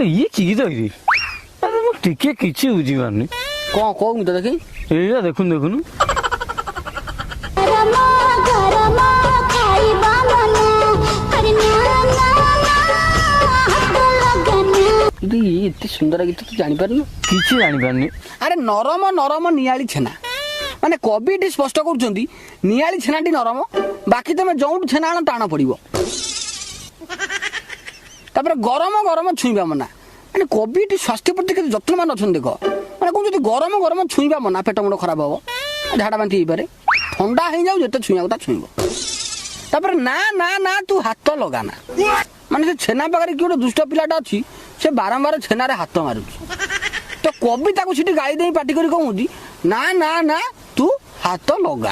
ये की दही अरे मु टिके किछि बुझी पारनी कौन कहूँ तो देखी एया देखुन देखुन एते सुंदर गीत तू जानी पारनु किछि जानी पारनी अरे नरम नरम नियाली छेना माने कवि स्पष्ट करुछंती नियाली छेनाटी नरम बाकी तमे जोंट छेना आण टाण पड़िबो तापर गरम गरम छुईबा मना माने कवि स्वास्थ्य प्रति केते जत्नमान अछन देखो माने कोन जति गरम गरम छुईबा मना पेट मुंड खराब हो झाड़ा बांती ही पारे ठंडा हो जाऊ जते छुईया उता छुईबो तापर ना ना ना तू हाथ लगाना माने से छेना पाखरे कि गोटे दुष्ट पिलाटा अच्छी से बारंबार छेना हाथ मारू तो कवि ताको सीटी गाई दे पाटी करी कहूँ ना ना ना तू हाथ लगा।